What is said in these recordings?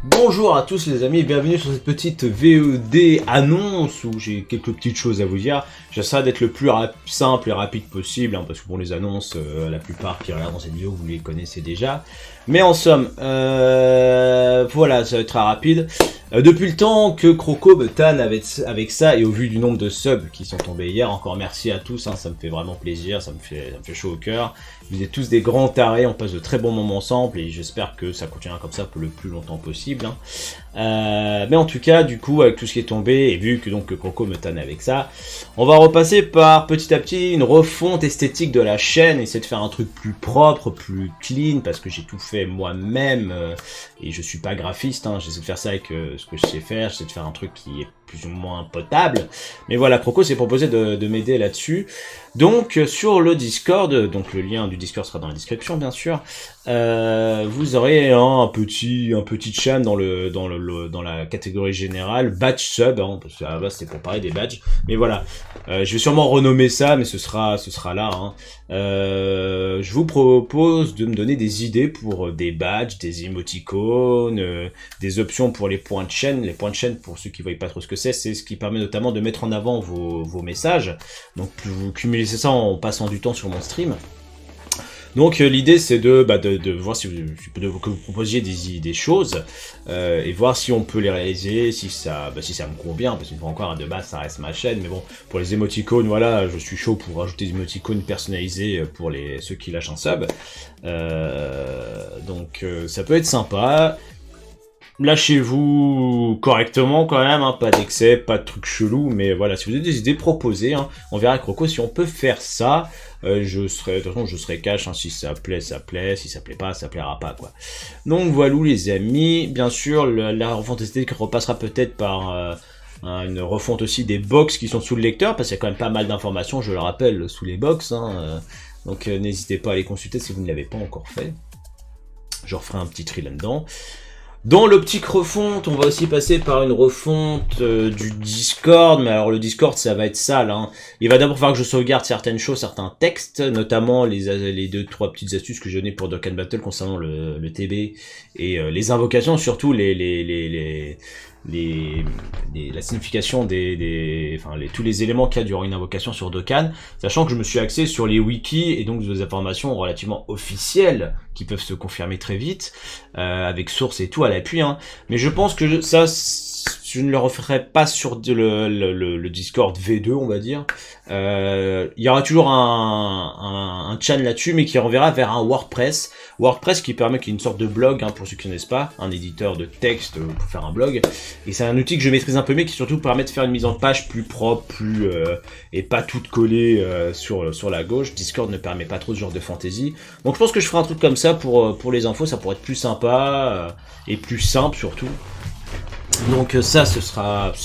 Bonjour à tous les amis et bienvenue sur cette petite VOD annonce où j'ai quelques petites choses à vous dire. J'essaie d'être le plus simple et rapide possible, parce que bon les annonces, la plupart qui regardent dans cette vidéo vous les connaissez déjà. Mais en somme, voilà, ça va être très rapide. Depuis le temps que Croco me tanne avec ça et au vu du nombre de subs qui sont tombés hier, encore merci à tous, ça me fait vraiment plaisir, ça me fait chaud au cœur. Vous êtes tous des grands tarés, on passe de très bons moments ensemble et j'espère que ça continuera comme ça pour le plus longtemps possible. Mais en tout cas, du coup, avec tout ce qui est tombé et vu que donc Croco me tanne avec ça, on va repasser par petit à petit une refonte esthétique de la chaîne, essayer de faire un truc plus propre, plus clean, parce que j'ai tout fait moi-même et je suis pas graphiste, j'essaie de faire ça avec ce que je sais faire, j'essaie de faire un truc qui est plus ou moins potable. Mais voilà, Croco s'est proposé de m'aider là-dessus. Donc sur le Discord, donc le lien du Discord sera dans la description bien sûr, vous aurez un petit chan dans la catégorie générale, badge sub, parce que à la base c'est pour parler des badges. Mais voilà, je vais sûrement renommer ça, mais ce sera là. Je vous propose de me donner des idées pour des badges, des émoticônes, des options pour les points de chaîne. Les points de chaîne, pour ceux qui ne voient pas trop ce que c'est ce qui permet notamment de mettre en avant vos messages. Donc vous cumulez ça en passant du temps sur mon stream. Donc l'idée c'est de voir si que vous proposiez des choses et voir si on peut les réaliser, si ça me convient, parce qu'une fois encore de base ça reste ma chaîne, mais bon pour les émoticônes voilà je suis chaud pour rajouter des émoticônes personnalisés pour ceux qui lâchent un sub, donc ça peut être sympa. Lâchez-vous correctement quand même, pas d'excès, pas de trucs chelous, mais voilà, si vous avez des idées proposées, on verra avec Croco si on peut faire ça. De toute façon, je serai cash, si ça plaît, ça plaît, si ça plaît pas, ça plaira pas, quoi. Donc voilà les amis, bien sûr, la refonte esthétique repassera peut-être par une refonte aussi des box qui sont sous le lecteur, parce qu'il y a quand même pas mal d'informations, je le rappelle, sous les box, donc n'hésitez pas à les consulter si vous ne l'avez pas encore fait. Je referai un petit tri là-dedans. Dans l'optique refonte, on va aussi passer par une refonte du Discord, mais alors le Discord ça va être sale. Il va d'abord falloir que je sauvegarde certaines choses, certains textes, notamment les 2-3 petites astuces que j'ai données pour Dokkan Battle concernant le TB et les invocations, surtout la signification tous les éléments qu'il y a durant une invocation sur Dokkan, sachant que je me suis axé sur les wikis et donc des informations relativement officielles qui peuvent se confirmer très vite, avec sources et tout à l'appui, mais je pense que je ne le referai pas sur le Discord V2, on va dire. Il y aura toujours un channel là-dessus, mais qui renverra vers un WordPress qui permet qu'il y ait une sorte de blog, pour ceux qui ne connaissent pas, un éditeur de texte pour faire un blog. Et c'est un outil que je maîtrise un peu, mais qui surtout permet de faire une mise en page plus propre, et pas toute collée sur la gauche. Discord ne permet pas trop ce genre de fantaisie. Donc je pense que je ferai un truc comme ça pour les infos, ça pourrait être plus sympa et plus simple surtout. Donc ça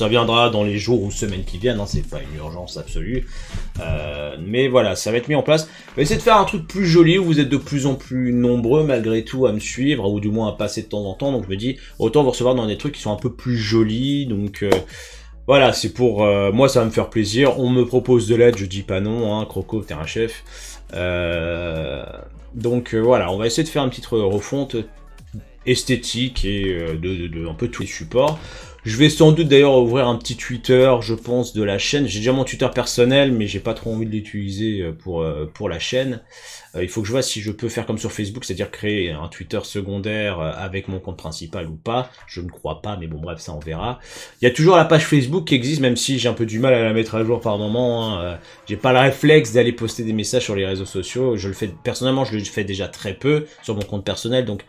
viendra dans les jours ou semaines qui viennent, c'est pas une urgence absolue, mais voilà, ça va être mis en place. On va essayer de faire un truc plus joli où vous êtes de plus en plus nombreux malgré tout à me suivre, ou du moins à passer de temps en temps, donc je me dis autant vous recevoir dans des trucs qui sont un peu plus jolis, donc voilà, c'est pour moi ça va me faire plaisir. On me propose de l'aide, je dis pas non, Croco t'es un chef, donc voilà, on va essayer de faire une petite refonte esthétique et de un peu tous les supports. Je vais sans doute d'ailleurs ouvrir un petit Twitter, je pense, de la chaîne. J'ai déjà mon Twitter personnel, mais j'ai pas trop envie de l'utiliser pour la chaîne. Il faut que je vois si je peux faire comme sur Facebook, c'est-à-dire créer un Twitter secondaire avec mon compte principal ou pas. Je ne crois pas, mais bon bref, ça on verra. Il y a toujours la page Facebook qui existe, même si j'ai un peu du mal à la mettre à jour par moment. J'ai pas le réflexe d'aller poster des messages sur les réseaux sociaux. Personnellement, je le fais déjà très peu sur mon compte personnel, donc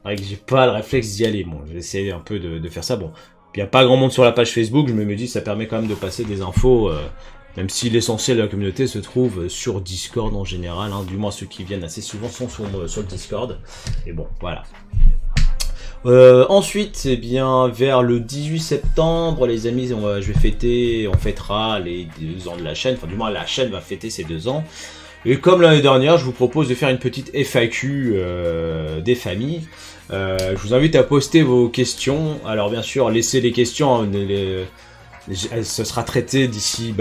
j'ai pas le réflexe d'y aller. Bon, je vais essayer un peu de faire ça. Bon, il n'y a pas grand monde sur la page Facebook, je me dis ça permet quand même de passer des infos, même si l'essentiel de la communauté se trouve sur Discord en général, du moins ceux qui viennent assez souvent sont sur le Discord. Et bon, voilà. Ensuite, vers le 18 septembre, les amis, on fêtera les 2 ans de la chaîne, enfin du moins la chaîne va fêter ses 2 ans. Et comme l'année dernière, je vous propose de faire une petite FAQ des familles. Je vous invite à poster vos questions. Alors bien sûr, laissez les questions, ce sera traité d'ici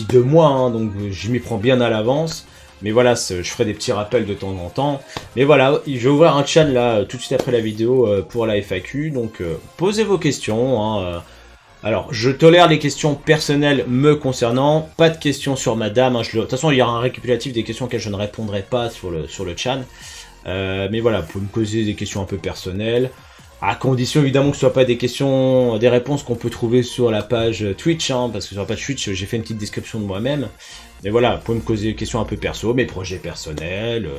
2 mois, donc je m'y prends bien à l'avance. Mais voilà, je ferai des petits rappels de temps en temps. Mais voilà, je vais ouvrir un chat là tout de suite après la vidéo pour la FAQ. Donc posez vos questions. Hein, alors, je tolère les questions personnelles me concernant. Pas de questions sur madame. Hein, de toute façon, il y aura un récapitulatif des questions auxquelles je ne répondrai pas sur le chat. Mais voilà, vous pouvez me poser des questions un peu personnelles. À condition évidemment que ce soit pas des questions, des réponses qu'on peut trouver sur la page Twitch, hein, parce que sur la page Twitch j'ai fait une petite description de moi-même. Mais voilà, vous pouvez me poser des questions un peu perso, mes projets personnels,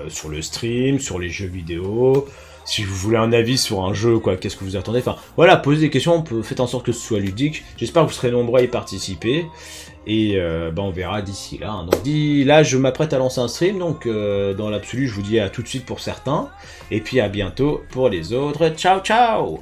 sur le stream, sur les jeux vidéo, si vous voulez un avis sur un jeu, quoi, qu'est-ce que vous attendez, enfin voilà, posez des questions, faites en sorte que ce soit ludique. J'espère que vous serez nombreux à y participer. Et on verra d'ici là. Hein. Donc là, je m'apprête à lancer un stream, donc dans l'absolu, je vous dis à tout de suite pour certains. Et puis à bientôt pour les autres. Ciao, ciao!